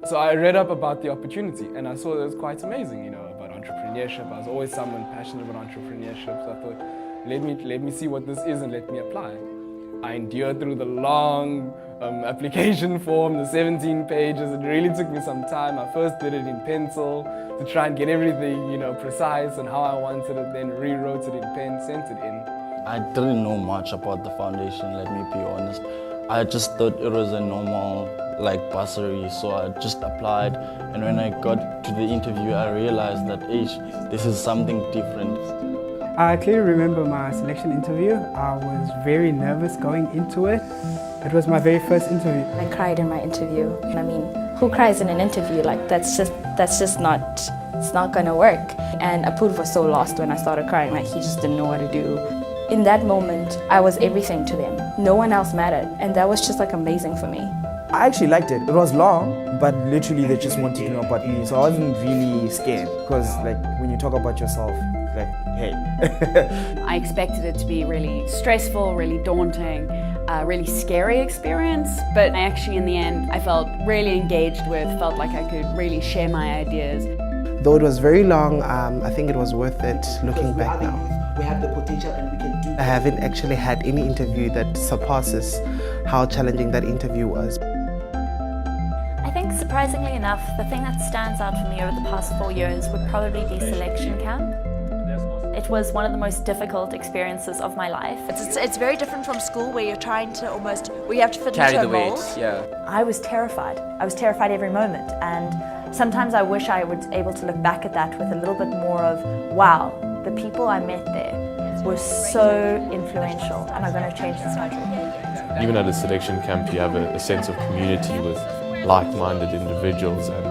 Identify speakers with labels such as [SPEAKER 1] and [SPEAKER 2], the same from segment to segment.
[SPEAKER 1] So I read up about the opportunity and I saw that it was quite amazing, about entrepreneurship. I was always someone passionate about entrepreneurship, so I thought, let me see what this is and let me apply. I endured through the long application form, the 17 pages. It really took me some time. I first did it in pencil to try and get everything, precise and how I wanted it, then rewrote it in pen, sent it in.
[SPEAKER 2] I didn't know much about the foundation, let me be honest. I just thought it was a normal bursary, so I just applied, and when I got to the interview I realized that this is something different.
[SPEAKER 3] I clearly remember my selection interview. I was very nervous going into it. It was my very first interview.
[SPEAKER 4] I cried in my interview. I mean, who cries in an interview? That's just not, it's not gonna work. And Apurv was so lost when I started crying, he just didn't know what to do. In that moment, I was everything to them. No one else mattered, and that was just amazing for me.
[SPEAKER 5] I actually liked it. It was long, but literally they just wanted to know about me, so I wasn't really scared, because when you talk about yourself, hey.
[SPEAKER 6] I expected it to be really stressful, really daunting, a really scary experience, but actually in the end I felt really engaged with, felt like I could really share my ideas.
[SPEAKER 7] Though it was very long, I think it was worth it looking back now.
[SPEAKER 8] We have the potential and we can do it.
[SPEAKER 7] I haven't actually had any interview that surpasses how challenging that interview was.
[SPEAKER 9] I think surprisingly enough, the thing that stands out for me over the past 4 years would probably be selection camp. It was one of the most difficult experiences of my life.
[SPEAKER 10] It's very different from school where you're trying to where you have to fit into a mold.
[SPEAKER 11] I was terrified. I was terrified every moment, and sometimes I wish I was able to look back at that with a little bit more of, wow, the people I met there were so influential and are going to change this country.
[SPEAKER 12] Even at a selection camp you have a sense of community with like-minded individuals, and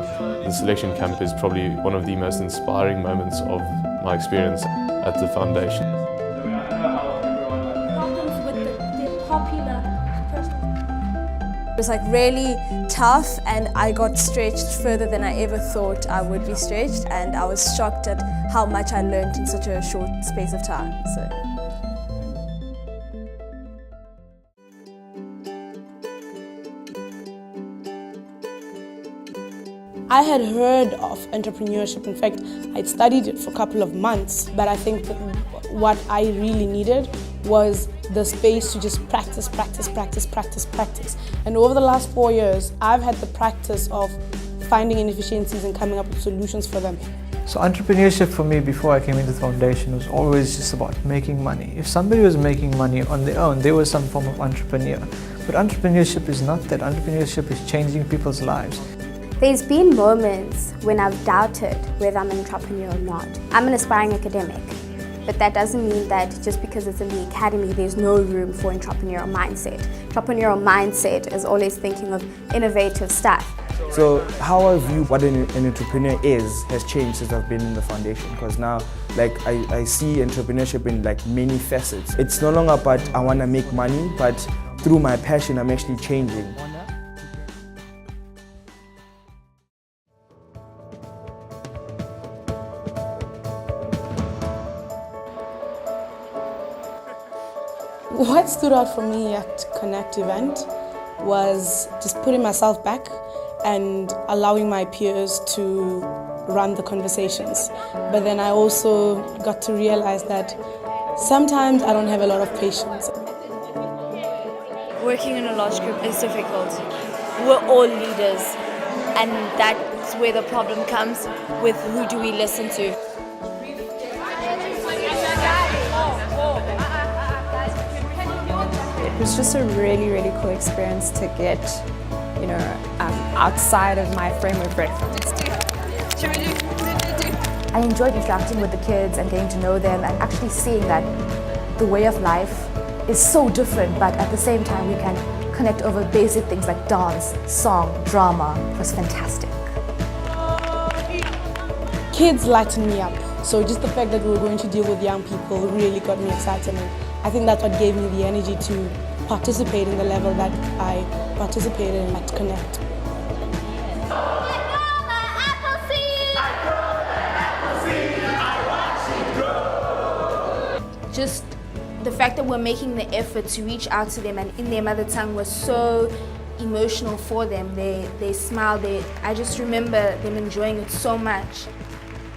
[SPEAKER 12] the selection camp is probably one of the most inspiring moments of my experience at the foundation.
[SPEAKER 13] It was really tough, and I got stretched further than I ever thought I would be stretched, and I was shocked at how much I learned in such a short space of time.
[SPEAKER 14] I had heard of entrepreneurship. In fact, I'd studied it for a couple of months, but I think that what I really needed was the space to just practice. And over the last 4 years, I've had the practice of finding inefficiencies and coming up with solutions for them.
[SPEAKER 15] So entrepreneurship for me before I came into the foundation was always just about making money. If somebody was making money on their own, they were some form of entrepreneur. But entrepreneurship is not that. Entrepreneurship is changing people's lives.
[SPEAKER 16] There's been moments when I've doubted whether I'm an entrepreneur or not. I'm an aspiring academic, but that doesn't mean that just because it's in the academy, there's no room for entrepreneurial mindset. Entrepreneurial mindset is always thinking of innovative stuff.
[SPEAKER 5] So how I view what an entrepreneur has changed since I've been in the foundation, because now I see entrepreneurship in many facets. It's no longer about I want to make money, but through my passion I'm actually changing.
[SPEAKER 14] What stood out for me at Connect event was just putting myself back and allowing my peers to run the conversations. But then I also got to realize that sometimes I don't have a lot of patience.
[SPEAKER 17] Working in a large group is difficult. We're all leaders, and that's where the problem comes with who do we listen to.
[SPEAKER 18] It was just a really, really cool experience to get, outside of my frame of reference.
[SPEAKER 11] I enjoyed interacting with the kids and getting to know them and actually seeing that the way of life is so different, but at the same time we can connect over basic things like dance, song, drama. It was fantastic.
[SPEAKER 14] Kids lighten me up. So just the fact that we were going to deal with young people really got me excited. And I think that's what gave me the energy to participate in the level that I participated in at Connect.
[SPEAKER 16] Just the fact that we're making the effort to reach out to them and in their mother tongue was so emotional for them. They smile. I just remember them enjoying it so much.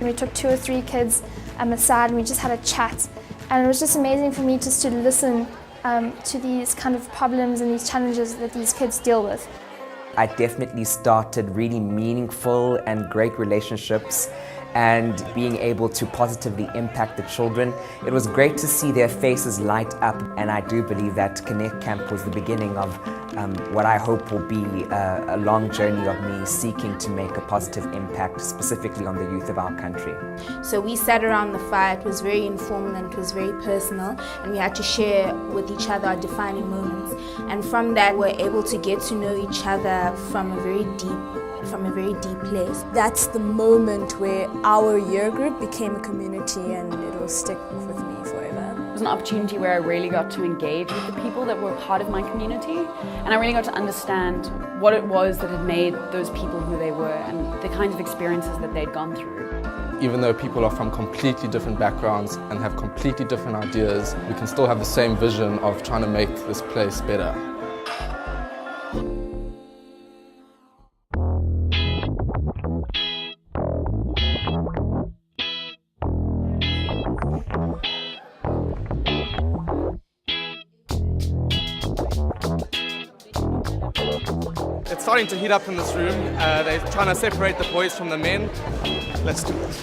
[SPEAKER 13] We took 2 or 3 kids aside and we just had a chat, and it was just amazing for me just to listen to these kind of problems and these challenges that these kids deal with.
[SPEAKER 19] I definitely started really meaningful and great relationships and being able to positively impact the children. It was great to see their faces light up, and I do believe that Connect Camp was the beginning of what I hope will be a long journey of me seeking to make a positive impact specifically on the youth of our country.
[SPEAKER 16] So we sat around the fire. It was very informal and it was very personal, and we had to share with each other our defining moments. And from that, we're able to get to know each other from a very deep place.
[SPEAKER 13] That's the moment where our year group became a community, and it will stick with me forever.
[SPEAKER 6] It was an opportunity where I really got to engage with the people that were part of my community, and I really got to understand what it was that had made those people who they were and the kinds of experiences that they'd gone through.
[SPEAKER 20] Even though people are from completely different backgrounds and have completely different ideas, we can still have the same vision of trying to make this place better.
[SPEAKER 21] It's starting to heat up in this room. They're trying to separate the boys from the men. Let's do it.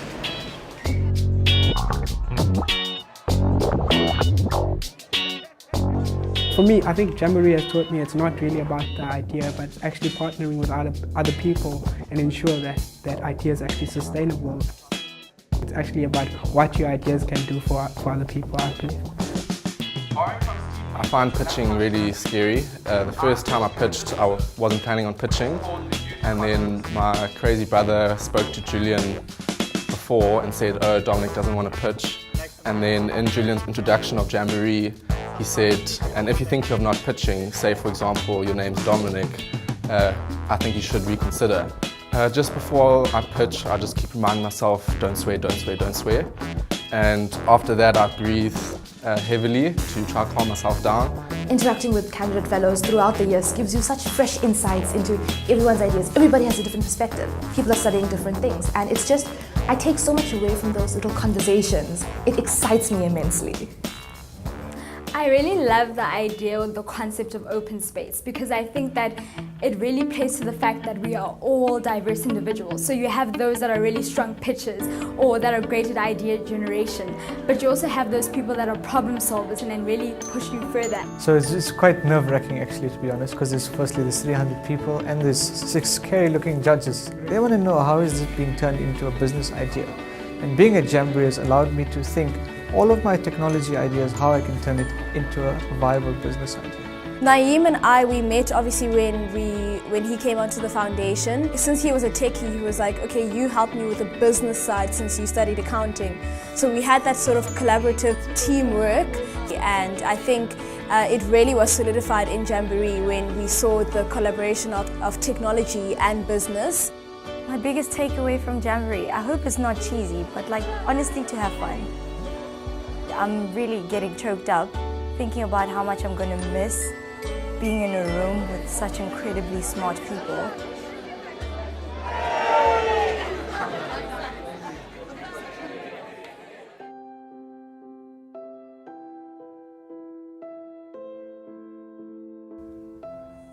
[SPEAKER 3] For me, I think Jamboree has taught me it's not really about the idea, but actually partnering with other people and ensure that that idea is actually sustainable. It's actually about what your ideas can do for other people, I believe.
[SPEAKER 20] I find pitching really scary. The first time I pitched, I wasn't planning on pitching, and then my crazy brother spoke to Julian before and said, "Oh, Dominic doesn't want to pitch." And then in Julian's introduction of Jamboree, he said, "And if you think you're not pitching, say for example your name's Dominic, I think you should reconsider." Just before I pitch, I just keep reminding myself, don't swear, don't swear, don't swear. And after that, I breathe heavily to try to calm myself down.
[SPEAKER 11] Interacting with candidate fellows throughout the years gives you such fresh insights into everyone's ideas. Everybody has a different perspective. People are studying different things, and it's just, I take so much away from those little conversations. It excites me immensely.
[SPEAKER 22] I really love the idea or the concept of open space, because I think that it really plays to the fact that we are all diverse individuals. So you have those that are really strong pitchers or that are great at idea generation, but you also have those people that are problem solvers and then really push you further.
[SPEAKER 15] So it's quite nerve-wracking actually, to be honest, because there's 300 people and there's 6 scary-looking judges. They want to know how is it being turned into a business idea. And being a Jamboree has allowed me to think all of my technology ideas, how I can turn it into a viable business idea.
[SPEAKER 13] Naeem and I, we met obviously when he came onto the foundation. Since he was a techie, he was like, okay, you help me with the business side since you studied accounting. So we had that sort of collaborative teamwork, and I think it really was solidified in Jamboree when we saw the collaboration of technology and business.
[SPEAKER 11] My biggest takeaway from Jamboree, I hope it's not cheesy, but like honestly to have fun. I'm really getting choked up thinking about how much I'm going to miss being in a room with such incredibly smart people.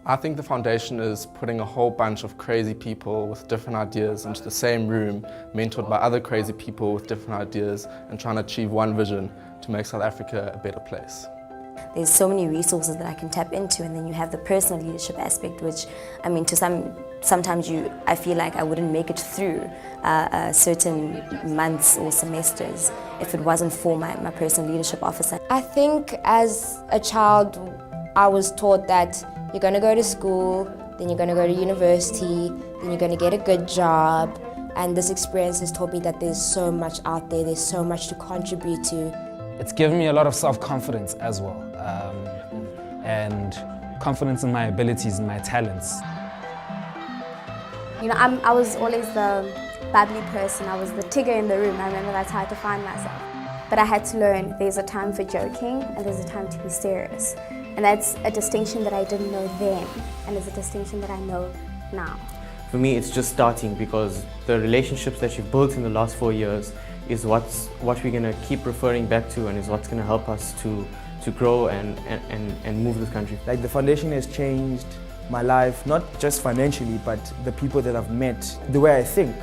[SPEAKER 20] I think the foundation is putting a whole bunch of crazy people with different ideas into the same room, mentored by other crazy people with different ideas, and trying to achieve one vision to make South Africa a better place.
[SPEAKER 11] There's so many resources that I can tap into, and then you have the personal leadership aspect, which, I mean, sometimes I feel like I wouldn't make it through certain months or semesters if it wasn't for my personal leadership officer.
[SPEAKER 16] I think as a child, I was taught that you're going to go to school, then you're going to go to university, then you're going to get a good job. And this experience has taught me that there's so much out there, there's so much to contribute to.
[SPEAKER 23] It's given me a lot of self-confidence as well, and confidence in my abilities and my talents.
[SPEAKER 16] You know, I was always the bubbly person, I was the tigger in the room. I remember that's how I defined myself. But I had to learn there's a time for joking and there's a time to be serious. And that's a distinction that I didn't know then, and it's a distinction that I know now.
[SPEAKER 1] For me, it's just starting, because the relationships that you've built in the last 4 years is what we're going to keep referring back to, and is what's going to help us to grow and move this country.
[SPEAKER 5] Like, the foundation has changed my life, not just financially, but the people that I've met, the way I think.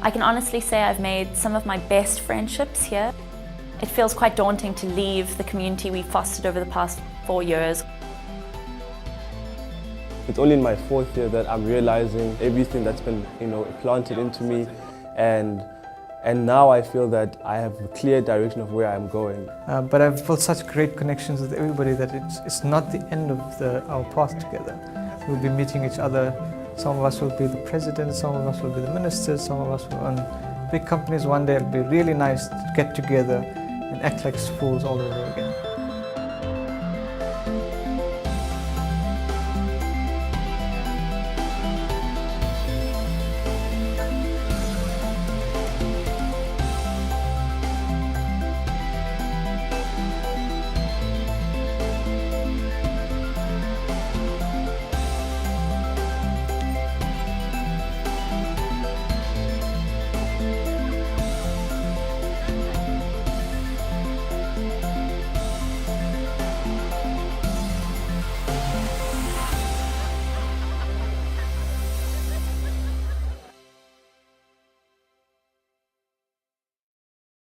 [SPEAKER 9] I can honestly say I've made some of my best friendships here. It feels quite daunting to leave the community we fostered over the past 4 years.
[SPEAKER 2] It's only in my 4th year that I'm realizing everything that's been, planted into me, and now I feel that I have a clear direction of where I'm going.
[SPEAKER 15] But I've built such great connections with everybody that it's not the end of our path together. We'll be meeting each other. Some of us will be the president, some of us will be the ministers, some of us will own big companies. One day it'll be really nice to get together and act like fools all over again.